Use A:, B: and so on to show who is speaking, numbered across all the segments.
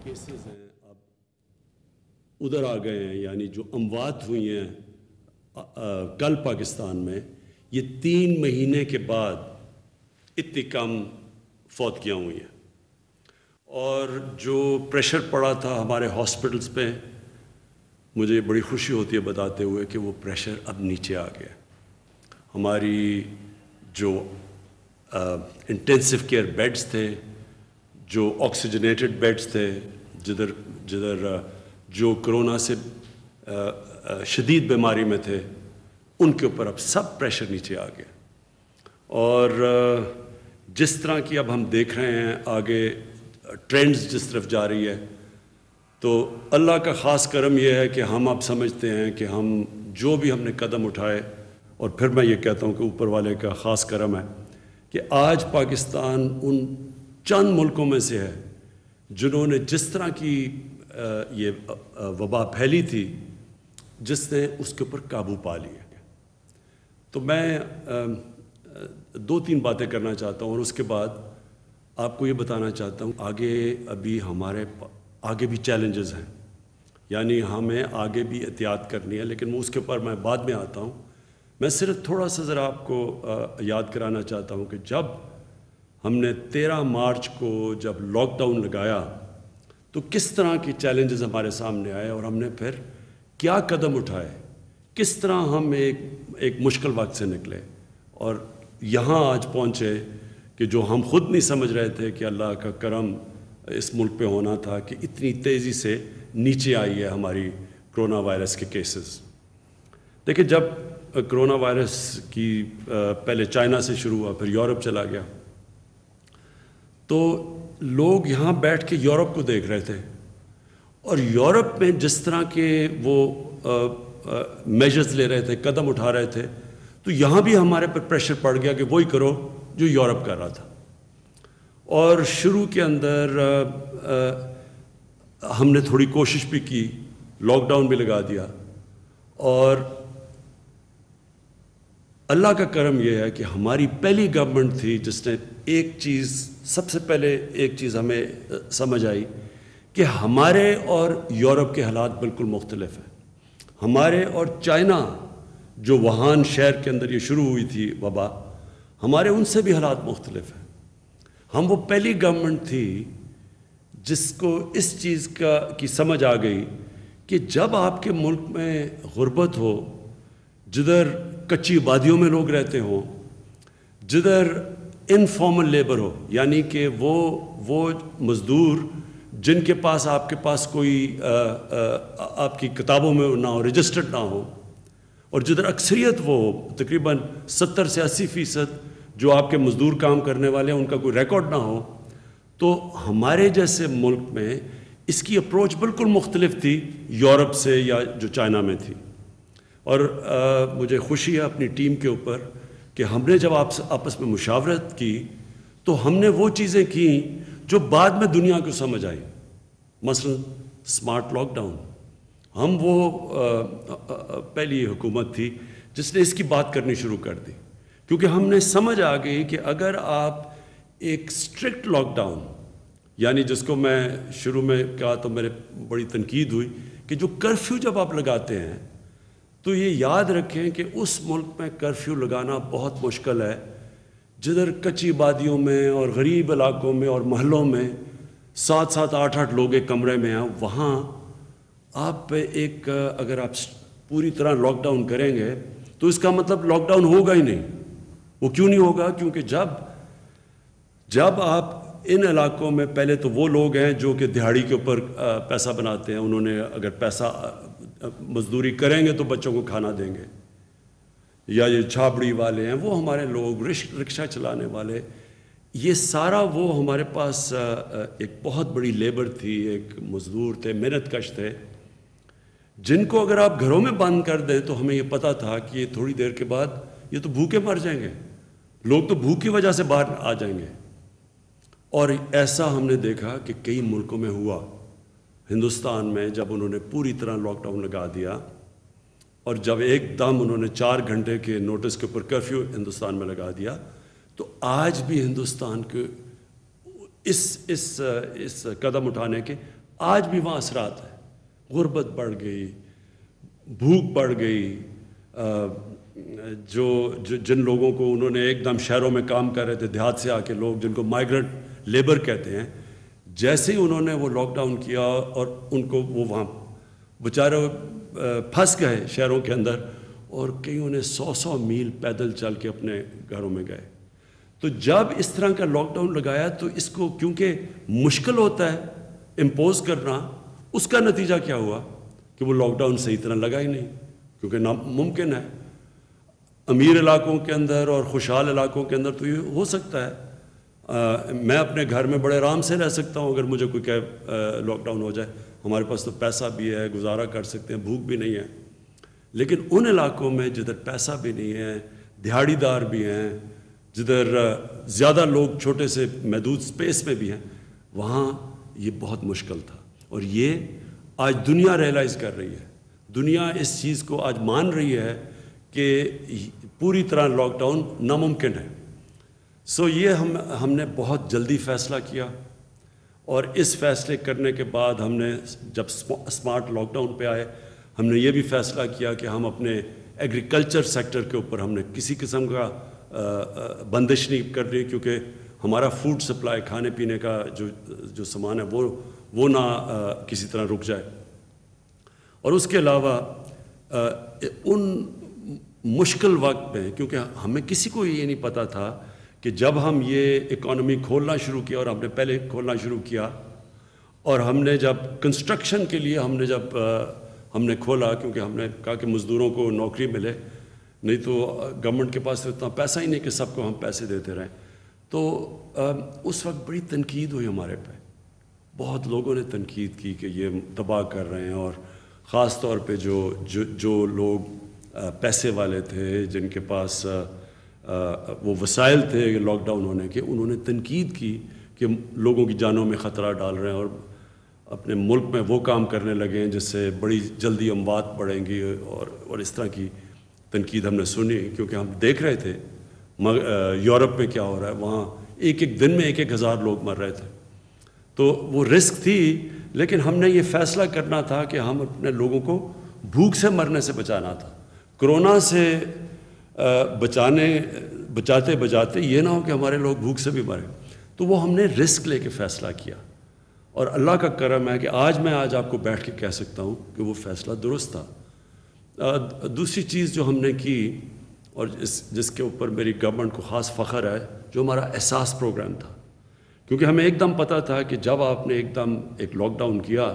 A: Cases ہیں اب ادھر آ گئے ہیں، یعنی جو اموات ہوئی ہیں کل پاکستان میں، یہ 3 مہینے کے بعد اتنی کم فوتگیاں ہوئی ہیں، اور جو پریشر پڑا تھا ہمارے ہاسپٹلز پہ، مجھے بڑی خوشی ہوتی ہے بتاتے ہوئے کہ وہ پریشر اب نیچے آ گیا۔ ہماری جو انٹینسو کیئر بیڈز تھے، جو آکسیجنیٹڈ بیڈز تھے، جدھر جو کرونا سے شدید بیماری میں تھے، ان کے اوپر اب سب پریشر نیچے آ گیا۔ اور جس طرح کی اب ہم دیکھ رہے ہیں آگے ٹرینڈز جس طرف جا رہی ہے، تو اللہ کا خاص کرم یہ ہے کہ ہم اب سمجھتے ہیں کہ ہم جو بھی ہم نے قدم اٹھائے، اور پھر میں یہ کہتا ہوں کہ اوپر والے کا خاص کرم ہے کہ آج پاکستان ان چند ملکوں میں سے ہے جنہوں نے جس طرح کی یہ وبا پھیلی تھی، جس نے اس کے اوپر قابو پا لیا۔ تو میں 2-3 باتیں کرنا چاہتا ہوں، اور اس کے بعد آپ کو یہ بتانا چاہتا ہوں آگے ابھی ہمارے آگے بھی چیلنجز ہیں، یعنی ہمیں آگے بھی احتیاط کرنی ہے، لیکن اس کے اوپر میں بعد میں آتا ہوں۔ میں صرف تھوڑا سا ذرا آپ کو یاد کرانا چاہتا ہوں کہ جب ہم نے 13 مارچ کو جب لاک ڈاؤن لگایا تو کس طرح کی چیلنجز ہمارے سامنے آئے، اور ہم نے پھر کیا قدم اٹھائے، کس طرح ہم ایک مشکل وقت سے نکلے اور یہاں آج پہنچے کہ جو ہم خود نہیں سمجھ رہے تھے کہ اللہ کا کرم اس ملک پہ ہونا تھا کہ اتنی تیزی سے نیچے آئی ہے ہماری کرونا وائرس کے کیسز۔ دیکھیں، جب کرونا وائرس کی پہلے چائنا سے شروع ہوا، پھر یورپ چلا گیا، تو لوگ یہاں بیٹھ کے یورپ کو دیکھ رہے تھے، اور یورپ میں جس طرح کے وہ میجرز لے رہے تھے، قدم اٹھا رہے تھے، تو یہاں بھی ہمارے پر پریشر پڑ گیا کہ وہی کرو جو یورپ کر رہا تھا۔ اور شروع کے اندر ہم نے تھوڑی کوشش بھی کی، لاک ڈاؤن بھی لگا دیا، اور اللہ کا کرم یہ ہے کہ ہماری پہلی گورنمنٹ تھی جس نے سب سے پہلے ایک چیز ہمیں سمجھ آئی کہ ہمارے اور یورپ کے حالات بالکل مختلف ہیں۔ ہمارے اور چائنا، جو ووہان شہر کے اندر یہ شروع ہوئی تھی وبا، ہمارے ان سے بھی حالات مختلف ہیں۔ ہم وہ پہلی گورنمنٹ تھی جس کو اس چیز کی سمجھ آ گئی کہ جب آپ کے ملک میں غربت ہو، جدھر کچی وادیوں میں لوگ رہتے ہوں، جدھر انفارمل لیبر ہو، یعنی کہ وہ مزدور جن کے پاس آپ کے پاس کوئی آپ کی کتابوں میں نہ ہو، رجسٹرڈ نہ ہو، اور جدھر اکثریت وہ تقریباً 70 سے 80% جو آپ کے مزدور کام کرنے والے ہیں ان کا کوئی ریکارڈ نہ ہو، تو ہمارے جیسے ملک میں اس کی اپروچ بالکل مختلف تھی یورپ سے یا جو چائنا میں تھی۔ اور مجھے خوشی ہے اپنی ٹیم کے اوپر کہ ہم نے جب آپس میں مشاورت کی تو ہم نے وہ چیزیں کیں جو بعد میں دنیا کو سمجھ آئی، مثلا سمارٹ لاک ڈاؤن۔ ہم وہ پہلی حکومت تھی جس نے اس کی بات کرنی شروع کر دی، کیونکہ ہم نے سمجھ آ گئی کہ اگر آپ ایک اسٹرکٹ لاک ڈاؤن، یعنی جس کو میں شروع میں کہا تو میرے بڑی تنقید ہوئی کہ جو کرفیو جب آپ لگاتے ہیں تو یہ یاد رکھیں کہ اس ملک میں کرفیو لگانا بہت مشکل ہے جدھر کچی وادیوں میں اور غریب علاقوں میں اور محلوں میں 7-7 8-8 لوگ ایک کمرے میں ہیں۔ وہاں آپ پہ اگر آپ پوری طرح لاک ڈاؤن کریں گے تو اس کا مطلب لاک ڈاؤن ہوگا ہی نہیں۔ وہ کیوں نہیں ہوگا؟ کیونکہ جب آپ ان علاقوں میں، پہلے تو وہ لوگ ہیں جو کہ دہاڑی کے اوپر پیسہ بناتے ہیں، انہوں نے اگر پیسہ مزدوری کریں گے تو بچوں کو کھانا دیں گے، یا یہ چھابڑی والے ہیں، وہ ہمارے لوگ، رکشہ چلانے والے، یہ سارا وہ ہمارے پاس ایک بہت بڑی لیبر تھی، ایک مزدور تھے، محنت کش تھے، جن کو اگر آپ گھروں میں بند کر دیں تو ہمیں یہ پتہ تھا کہ یہ تھوڑی دیر کے بعد یہ تو بھوکے مر جائیں گے، لوگ تو بھوک کی وجہ سے باہر آ جائیں گے۔ اور ایسا ہم نے دیکھا کہ کئی ملکوں میں ہوا۔ ہندوستان میں جب انہوں نے پوری طرح لاک ڈاؤن لگا دیا، اور جب ایک دم انہوں نے 4 گھنٹے کے نوٹس کے اوپر کرفیو ہندوستان میں لگا دیا، تو آج بھی ہندوستان کے اس قدم اٹھانے کے آج بھی وہاں اثرات ہیں، غربت بڑھ گئی، بھوک بڑھ گئی، جن لوگوں کو انہوں نے ایک دم شہروں میں کام کر رہے تھے، دیہات سے آ کے لوگ جن کو مائیگرنٹ لیبر کہتے ہیں، جیسے ہی انہوں نے وہ لاک ڈاؤن کیا اور ان کو وہ وہاں بیچارے پھنس گئے شہروں کے اندر، اور کئیوں نے 100 میل پیدل چل کے اپنے گھروں میں گئے۔ تو جب اس طرح کا لاک ڈاؤن لگایا تو اس کو کیونکہ مشکل ہوتا ہے امپوز کرنا، اس کا نتیجہ کیا ہوا کہ وہ لاک ڈاؤن صحیح طرح لگا ہی نہیں، کیونکہ ناممکن ہے۔ امیر علاقوں کے اندر اور خوشحال علاقوں کے اندر تو یہ ہو سکتا ہے، میں اپنے گھر میں بڑے آرام سے رہ سکتا ہوں اگر مجھے کوئی کہ لاک ڈاؤن ہو جائے، ہمارے پاس تو پیسہ بھی ہے، گزارا کر سکتے ہیں، بھوک بھی نہیں ہے۔ لیکن ان علاقوں میں جدھر پیسہ بھی نہیں ہے، دہاڑی دار بھی ہیں، جدھر زیادہ لوگ چھوٹے سے محدود سپیس میں بھی ہیں، وہاں یہ بہت مشکل تھا۔ اور یہ آج دنیا ریئلائز کر رہی ہے، دنیا اس چیز کو آج مان رہی ہے کہ پوری طرح لاک ڈاؤن ناممکن ہے۔ سو یہ ہم نے بہت جلدی فیصلہ کیا، اور اس فیصلے کرنے کے بعد ہم نے جب اسمارٹ لاک ڈاؤن پہ آئے، ہم نے یہ بھی فیصلہ کیا کہ ہم اپنے ایگریکلچر سیکٹر کے اوپر ہم نے کسی قسم کا بندش نہیں کر رہی، کیونکہ ہمارا فوڈ سپلائی، کھانے پینے کا جو سامان ہے وہ نہ کسی طرح رک جائے۔ اور اس کے علاوہ ان مشکل وقت میں، کیونکہ ہمیں کسی کو یہ نہیں پتہ تھا کہ جب ہم یہ اکانومی کھولنا شروع کیا، اور ہم نے پہلے کھولنا شروع کیا، اور ہم نے جب کنسٹرکشن کے لیے ہم نے کھولا، کیونکہ ہم نے کہا کہ مزدوروں کو نوکری ملے، نہیں تو گورنمنٹ کے پاس اتنا پیسہ ہی نہیں کہ سب کو ہم پیسے دیتے رہیں۔ تو اس وقت بڑی تنقید ہوئی ہمارے پہ، بہت لوگوں نے تنقید کی کہ یہ تباہ کر رہے ہیں، اور خاص طور پہ جو لوگ پیسے والے تھے، جن کے پاس وہ وسائل تھے لاک ڈاؤن ہونے کے، انہوں نے تنقید کی کہ لوگوں کی جانوں میں خطرہ ڈال رہے ہیں، اور اپنے ملک میں وہ کام کرنے لگے ہیں جس سے بڑی جلدی اموات بڑھیں گی، اور اس طرح کی تنقید ہم نے سنی، کیونکہ ہم دیکھ رہے تھے یورپ میں کیا ہو رہا ہے، وہاں ایک دن میں 1,000 لوگ مر رہے تھے۔ تو وہ رسک تھی، لیکن ہم نے یہ فیصلہ کرنا تھا کہ ہم اپنے لوگوں کو بھوک سے مرنے سے بچانا تھا، کرونا سے بچاتے یہ نہ ہو کہ ہمارے لوگ بھوک سے بھی مریں۔ تو وہ ہم نے رسک لے کے فیصلہ کیا، اور اللہ کا کرم ہے کہ میں آج آپ کو بیٹھ کے کہہ سکتا ہوں کہ وہ فیصلہ درست تھا۔ دوسری چیز جو ہم نے کی، اور جس کے اوپر میری گورنمنٹ کو خاص فخر ہے، جو ہمارا احساس پروگرام تھا، کیونکہ ہمیں ایک دم پتہ تھا کہ جب آپ نے ایک دم ایک لاک ڈاؤن کیا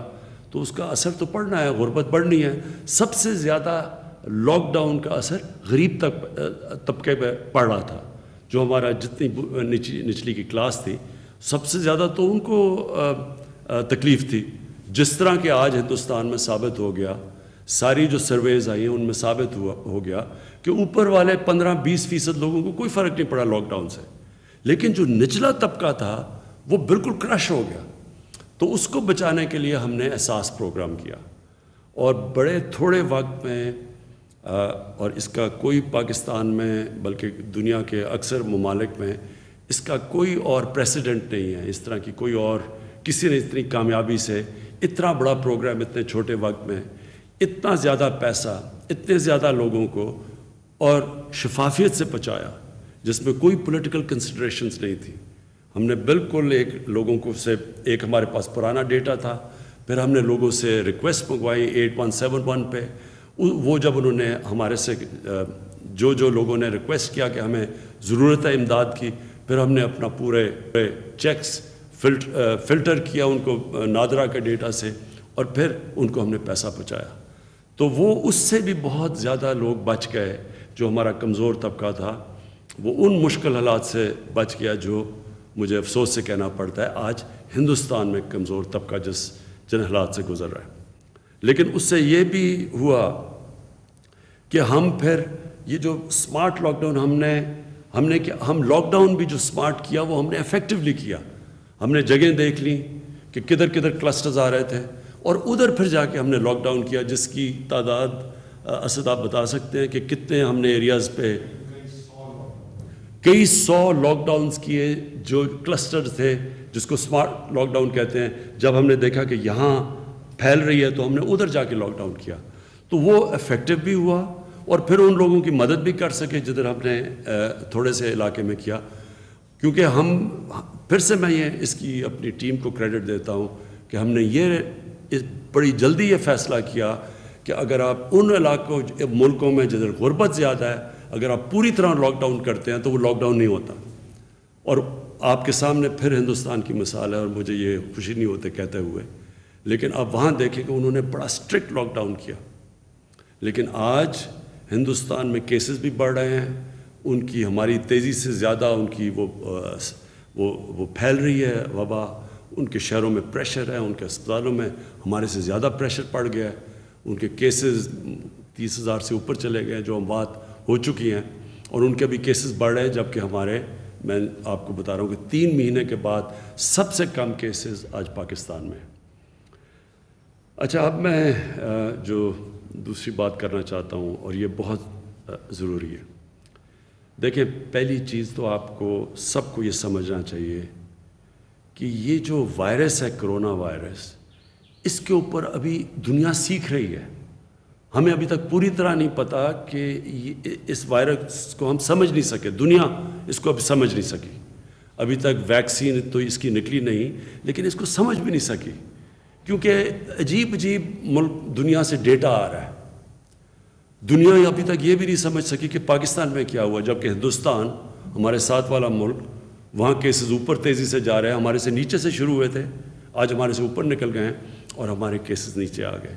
A: تو اس کا اثر تو پڑنا ہے، غربت بڑھنی ہے۔ سب سے زیادہ لاک ڈاؤن کا اثر غریب طبقے پہ پڑ رہا تھا، جو ہمارا جتنی نچلی کی کلاس تھی، سب سے زیادہ تو ان کو تکلیف تھی، جس طرح کہ آج ہندوستان میں ثابت ہو گیا، ساری جو سرویز آئی ہیں ان میں ثابت ہو گیا کہ اوپر والے 15-20% لوگوں کو کوئی فرق نہیں پڑا لاک ڈاؤن سے، لیکن جو نچلا طبقہ تھا وہ بالکل کرش ہو گیا۔ تو اس کو بچانے کے لیے ہم نے احساس پروگرام کیا، اور بڑے تھوڑے وقت میں، اور اس کا کوئی پاکستان میں بلکہ دنیا کے اکثر ممالک میں اس کا کوئی اور پریسیڈنٹ نہیں ہے، اس طرح کی کوئی اور کسی نے اتنی کامیابی سے اتنا بڑا پروگرام اتنے چھوٹے وقت میں، اتنا زیادہ پیسہ، اتنے زیادہ لوگوں کو، اور شفافیت سے پہنچایا، جس میں کوئی پولیٹیکل کنسیڈریشنز نہیں تھی۔ ہم نے بالکل لوگوں کو سے ایک ہمارے پاس پرانا ڈیٹا تھا، پھر ہم نے لوگوں سے ریکویسٹ منگوائی 8171 پہ، وہ جب انہوں نے ہمارے سے جو لوگوں نے ریکویسٹ کیا کہ ہمیں ضرورت ہے امداد کی، پھر ہم نے اپنا پورے چیکس فلٹر کیا ان کو نادرا کے ڈیٹا سے، اور پھر ان کو ہم نے پیسہ پہنچایا۔ تو وہ اس سے بھی بہت زیادہ لوگ بچ گئے، جو ہمارا کمزور طبقہ تھا وہ ان مشکل حالات سے بچ گیا، جو مجھے افسوس سے کہنا پڑتا ہے آج ہندوستان میں کمزور طبقہ جن حالات سے گزر رہا ہے۔ لیکن اس سے یہ بھی ہوا کہ ہم پھر یہ جو اسمارٹ لاک ڈاؤن ہم لاک ڈاؤن بھی جو اسمارٹ کیا وہ ہم نے ایفیکٹولی کیا۔ ہم نے جگہیں دیکھ لیں کہ کدھر کلسٹرز آ رہے تھے، اور ادھر پھر جا کے ہم نے لاک ڈاؤن کیا، جس کی تعداد اسد آپ بتا سکتے ہیں کہ کتنے ہم نے ایریاز پہ، کئی 100 لاک ڈاؤنس کیے جو کلسٹر تھے، جس کو سمارٹ لاک ڈاؤن کہتے ہیں. جب ہم نے دیکھا کہ یہاں پھیل رہی ہے تو ہم نے ادھر جا کے لاک ڈاؤن کیا، تو وہ افیکٹو بھی ہوا اور پھر ان لوگوں کی مدد بھی کر سکے جدھر ہم نے تھوڑے سے علاقے میں کیا. کیونکہ ہم پھر سے میں یہ اس کی اپنی ٹیم کو کریڈٹ دیتا ہوں کہ ہم نے یہ بڑی جلدی یہ فیصلہ کیا کہ اگر آپ ان علاقوں ملکوں میں جدھر غربت زیادہ ہے اگر آپ پوری طرح لاک ڈاؤن کرتے ہیں تو وہ لاک ڈاؤن نہیں ہوتا. اور آپ کے سامنے پھر ہندوستان کی مثال ہے، اور مجھے یہ خوشی نہیں ہوتے کہتے ہوئے، لیکن آپ وہاں دیکھیں کہ انہوں نے بڑا اسٹرکٹ لاک ڈاؤن کیا. لیکن آج ہندوستان میں کیسز بھی بڑھ رہے ہیں، ان کی ہماری تیزی سے زیادہ ان کی وہ پھیل رہی ہے وبا. ان کے شہروں میں پریشر ہے، ان کے اسپتالوں میں ہمارے سے زیادہ پریشر پڑ گیا ہے. ان کے کیسز 30,000 سے اوپر چلے گئے، جو اموات ہو چکی ہیں، اور ان کے بھی کیسز بڑھ رہے ہیں. جبکہ ہمارے، میں آپ کو بتا رہا ہوں کہ 3 مہینے کے بعد سب سے کم کیسز آج پاکستان میں. اچھا، اب میں جو دوسری بات کرنا چاہتا ہوں، اور یہ بہت ضروری ہے. دیکھیں، پہلی چیز تو آپ کو سب کو یہ سمجھنا چاہیے کہ یہ جو وائرس ہے، کرونا وائرس، اس کے اوپر ابھی دنیا سیکھ رہی ہے. ہمیں ابھی تک پوری طرح نہیں پتا کہ اس وائرس کو ہم سمجھ نہیں سکے، دنیا اس کو ابھی سمجھ نہیں سکی. ابھی تک ویکسین تو اس کی نکلی نہیں، لیکن اس کو سمجھ بھی نہیں سکی، کیونکہ عجیب ملک دنیا سے ڈیٹا آ رہا ہے. دنیا ابھی تک یہ بھی نہیں سمجھ سکی کہ پاکستان میں کیا ہوا، جبکہ ہندوستان ہمارے ساتھ والا ملک، وہاں کیسز اوپر تیزی سے جا رہے ہیں. ہمارے سے نیچے سے شروع ہوئے تھے، آج ہمارے سے اوپر نکل گئے ہیں اور ہمارے کیسز نیچے آ گئے.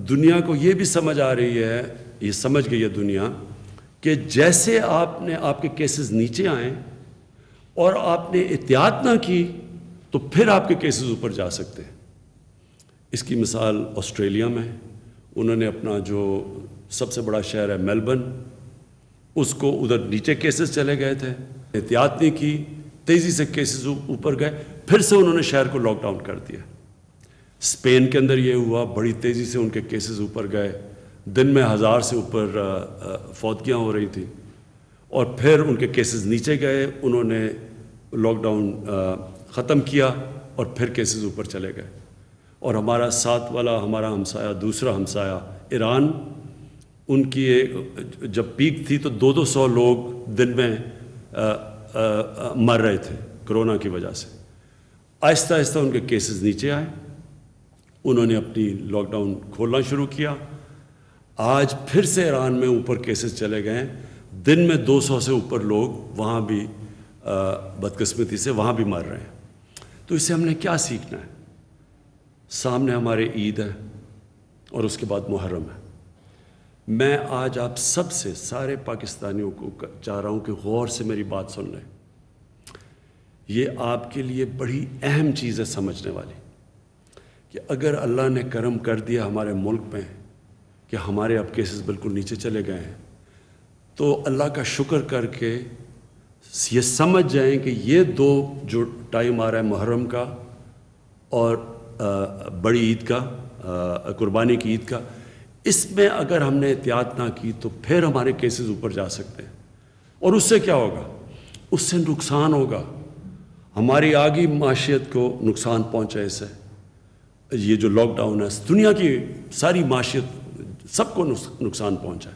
A: دنیا کو یہ بھی سمجھ آ رہی ہے، یہ سمجھ گئی ہے دنیا، کہ جیسے آپ کے کیسز نیچے آئیں اور آپ نے احتیاط نہ کی تو پھر آپ کے کیسز اوپر جا سکتے ہیں. اس کی مثال آسٹریلیا میں، انہوں نے اپنا جو سب سے بڑا شہر ہے میلبرن، اس کو ادھر نیچے کیسز چلے گئے تھے، احتیاط نہیں کی، تیزی سے کیسز اوپر گئے، پھر سے انہوں نے شہر کو لاک ڈاؤن کر دیا. اسپین کے اندر یہ ہوا، بڑی تیزی سے ان کے کیسز اوپر گئے، دن میں 1000 سے اوپر فوتگیاں ہو رہی تھیں، اور پھر ان کے کیسز نیچے گئے، انہوں نے لاک ڈاؤن ختم کیا اور پھر کیسز اوپر چلے گئے. اور ہمارا ساتھ والا ہمارا ہمسایہ، دوسرا ہمسایہ ایران، ان کی جب پیک تھی تو 200 لوگ دن میں مر رہے تھے کرونا کی وجہ سے. آہستہ آہستہ ان کے کیسز نیچے آئے، انہوں نے اپنی لاک ڈاؤن کھولنا شروع کیا. آج پھر سے ایران میں اوپر کیسز چلے گئے ہیں، دن میں 200 سے اوپر لوگ وہاں بھی بدقسمتی سے وہاں بھی مر رہے ہیں. تو اس سے ہم نے کیا سیکھنا ہے؟ سامنے ہمارے عید ہے اور اس کے بعد محرم ہے. میں آج آپ سب سے، سارے پاکستانیوں کو چاہ رہا ہوں کہ غور سے میری بات سن لیں. یہ آپ کے لیے بڑی اہم چیز ہے سمجھنے والی، کہ اگر اللہ نے کرم کر دیا ہمارے ملک میں کہ ہمارے اب کیسز بالکل نیچے چلے گئے ہیں، تو اللہ کا شکر کر کے یہ سمجھ جائیں کہ یہ 2 جو ٹائم آ رہا ہے محرم کا اور بڑی عید کا، قربانی کی عید کا، اس میں اگر ہم نے احتیاط نہ کی تو پھر ہمارے کیسز اوپر جا سکتے ہیں. اور اس سے کیا ہوگا؟ اس سے نقصان ہوگا، ہماری آگی معاشیت کو نقصان پہنچے. اس سے یہ جو لاک ڈاؤن ہے، دنیا کی ساری معاشیت سب کو نقصان پہنچا ہے.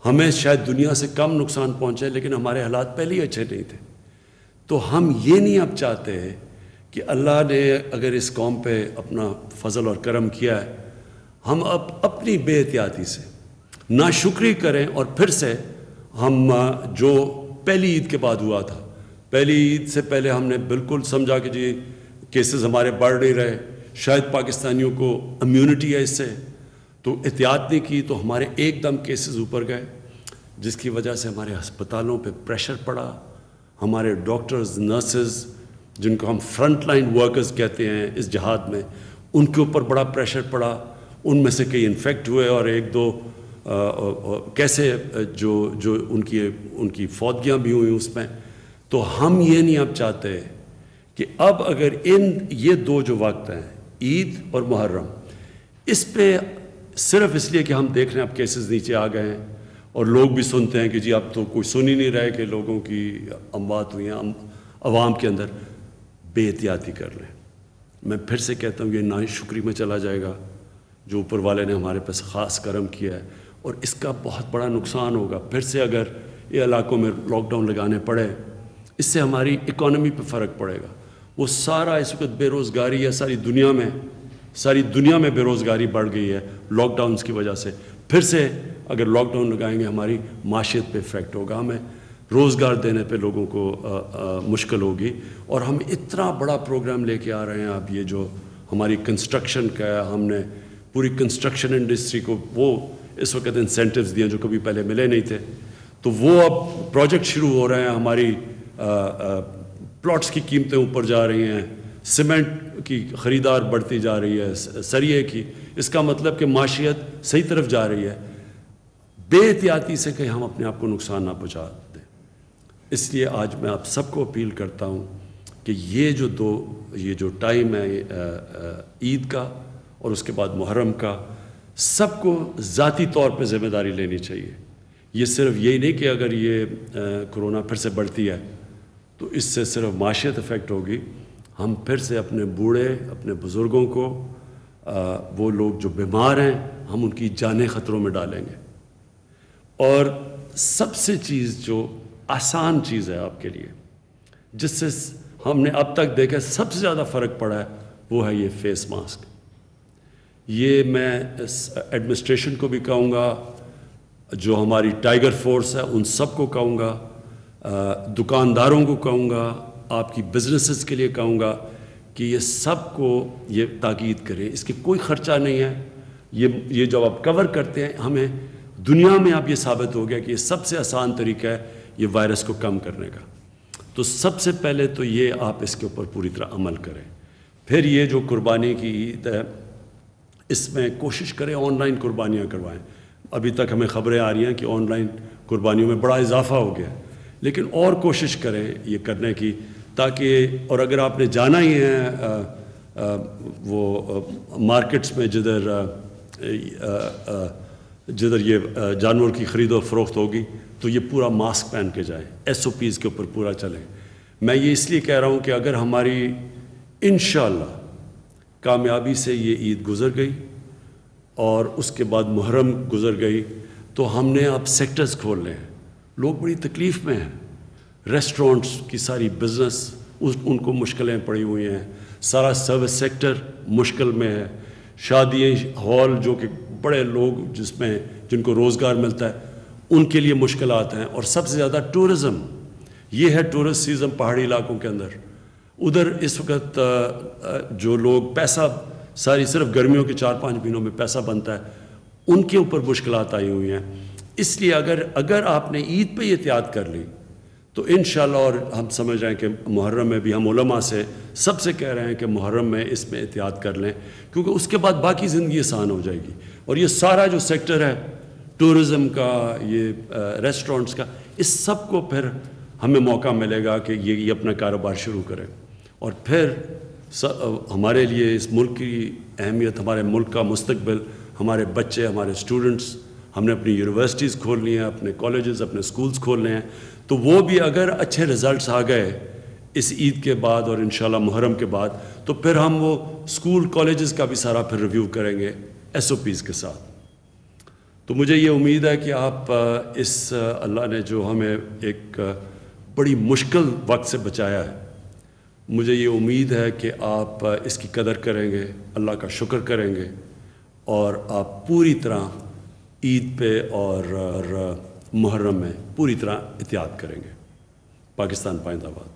A: ہمیں شاید دنیا سے کم نقصان پہنچے، لیکن ہمارے حالات پہلے ہی اچھے نہیں تھے. تو ہم یہ نہیں اب چاہتے کہ اللہ نے اگر اس قوم پہ اپنا فضل اور کرم کیا ہے، ہم اب اپنی بے احتیاطی سے ناشکری کریں اور پھر سے ہم جو پہلی عید کے بعد ہوا تھا، پہلی عید سے پہلے ہم نے بالکل سمجھا کہ جی کیسز ہمارے بڑھ نہیں رہے، شاید پاکستانیوں کو امیونٹی ہے اس سے، تو احتیاط نہیں کی تو ہمارے ایک دم کیسز اوپر گئے، جس کی وجہ سے ہمارے ہسپتالوں پہ پریشر پڑا. ہمارے ڈاکٹرز، نرسز، جن کو ہم فرنٹ لائن ورکرز کہتے ہیں اس جہاد میں، ان کے اوپر بڑا پریشر پڑا. ان میں سے کئی انفیکٹ ہوئے اور 1-2 کیسے جو ان کی فوتگیاں بھی ہوئیں اس میں. تو ہم یہ نہیں اب چاہتے کہ اب اگر یہ 2 جو وقت ہیں، عید اور محرم، اس پہ صرف اس لیے کہ ہم دیکھ رہے ہیں اب کیسز نیچے آ گئے ہیں اور لوگ بھی سنتے ہیں کہ جی اب تو کوئی سن ہی نہیں رہے کہ لوگوں کی اموات ہوئی ہیں عوام کے اندر، بے احتیاطی کر لیں۔ میں پھر سے کہتا ہوں یہ ناشکری میں چلا جائے گا جو اوپر والے نے ہمارے پاس خاص کرم کیا ہے، اور اس کا بہت بڑا نقصان ہوگا۔ پھر سے اگر یہ علاقوں میں لاک ڈاؤن لگانے پڑے، اس سے ہماری اکانومی پہ فرق پڑے گا۔ وہ سارا اس وقت بے روزگاری ہے ساری دنیا میں بے روزگاری بڑھ گئی ہے لاک ڈاؤنز کی وجہ سے۔ پھر سے اگر لاک ڈاؤن لگائیں گے ہماری معاشیت پہ افیکٹ ہوگا، ہمیں روزگار دینے پہ لوگوں کو مشکل ہوگی۔ اور ہم اتنا بڑا پروگرام لے کے آ رہے ہیں اب، یہ جو ہماری کنسٹرکشن کا ہے، ہم نے پوری کنسٹرکشن انڈسٹری کو وہ اس وقت انسینٹیوز دیے جو کبھی پہلے ملے نہیں تھے، تو وہ اب پروجیکٹ شروع ہو رہے ہیں، ہماری پلاٹس کی قیمتیں اوپر جا رہی ہیں، سیمنٹ کی خریدار بڑھتی جا رہی ہے، سریے کی۔ اس کا مطلب کہ معاشیت صحیح طرف جا رہی ہے۔ بے احتیاطی سے کہ ہم اپنے آپ کو نقصان نہ پہنچا دیں۔ اس لیے آج میں آپ سب کو اپیل کرتا ہوں کہ یہ جو ٹائم ہے عید کا اور اس کے بعد محرم کا، سب کو ذاتی طور پہ ذمہ داری لینی چاہیے۔ یہ صرف یہی نہیں کہ اگر یہ کرونا پھر سے بڑھتی ہے تو اس سے صرف معاشیت افیکٹ ہوگی، ہم پھر سے اپنے بوڑھے، اپنے بزرگوں کو، وہ لوگ جو بیمار ہیں، ہم ان کی جانیں خطروں میں ڈالیں گے۔ اور سب سے چیز جو آسان چیز ہے آپ کے لیے، جس سے ہم نے اب تک دیکھا سب سے زیادہ فرق پڑا ہے، وہ ہے یہ فیس ماسک۔ یہ میں ایڈمنسٹریشن کو بھی کہوں گا، جو ہماری ٹائیگر فورس ہے ان سب کو کہوں گا، دکانداروں کو کہوں گا، آپ کی بزنسز کے لیے کہوں گا کہ یہ سب کو یہ تاکید کریں۔ اس کی کوئی خرچہ نہیں ہے، یہ جب آپ کور کرتے ہیں، ہمیں دنیا میں اب یہ ثابت ہو گیا کہ یہ سب سے آسان طریقہ ہے یہ وائرس کو کم کرنے کا۔ تو سب سے پہلے تو یہ آپ اس کے اوپر پوری طرح عمل کریں۔ پھر یہ جو قربانی کی عید ہے، اس میں کوشش کریں آن لائن قربانیاں کروائیں۔ ابھی تک ہمیں خبریں آ رہی ہیں کہ آن لائن قربانیوں میں بڑا اضافہ ہو گیا ہے، لیکن اور کوشش کریں یہ کرنے کی، تاکہ، اور اگر آپ نے جانا ہی ہے وہ مارکیٹس میں جدھر یہ جانور کی خرید و فروخت ہوگی، تو یہ پورا ماسک پہن کے جائیں، SOPs کے اوپر پورا چلیں۔ میں یہ اس لیے کہہ رہا ہوں کہ اگر ہماری انشاءاللہ کامیابی سے یہ عید گزر گئی اور اس کے بعد محرم گزر گئی، تو ہم نے اب سیکٹرز کھولنے ہیں۔ لوگ بڑی تکلیف میں ہیں، ریسٹورنٹس کی ساری بزنس ان کو مشکلیں پڑی ہوئی ہیں، سارا سروس سیکٹر مشکل میں ہے، شادی ہال جو کہ بڑے لوگ جن کو روزگار ملتا ہے ان کے لیے مشکلات ہیں، اور سب سے زیادہ ٹورزم۔ یہ ہے ٹورسٹ سیزن پہاڑی علاقوں کے اندر، ادھر اس وقت جو لوگ پیسہ صرف گرمیوں کے 4-5 مہینوں میں پیسہ بنتا ہے، ان کے اوپر مشکلات آئی ہوئی ہیں۔ اس لیے اگر آپ نے عید پہ احتیاط کر لی تو انشاءاللہ، اور ہم سمجھ رہے ہیں کہ محرم میں بھی ہم علماء سے سب سے کہہ رہے ہیں کہ محرم میں اس میں احتیاط کر لیں، کیونکہ اس کے بعد باقی زندگی آسان ہو جائے گی۔ اور یہ سارا جو سیکٹر ہے ٹورزم کا، یہ ریسٹورنٹس کا، اس سب کو پھر ہمیں موقع ملے گا کہ یہ اپنا کاروبار شروع کریں۔ اور پھر ہمارے لیے اس ملک کی اہمیت، ہمارے ملک کا مستقبل، ہمارے بچے، ہمارے اسٹوڈنٹس، ہم نے اپنی یونیورسٹیز کھولنی ہیں، اپنے کالجز، اپنے سکولز کھولنے ہیں، تو وہ بھی اگر اچھے رزلٹس آ گئے اس عید کے بعد اور انشاءاللہ محرم کے بعد، تو پھر ہم وہ سکول کالجز کا بھی سارا پھر ریویو کریں گے SOPs کے ساتھ۔ تو مجھے یہ امید ہے کہ آپ اللہ نے جو ہمیں ایک بڑی مشکل وقت سے بچایا ہے، مجھے یہ امید ہے کہ آپ اس کی قدر کریں گے، اللہ کا شکر کریں گے، اور آپ پوری طرح عید پہ اور محرم میں پوری طرح احتیاط کریں گے۔ پاکستان پائندہ باد۔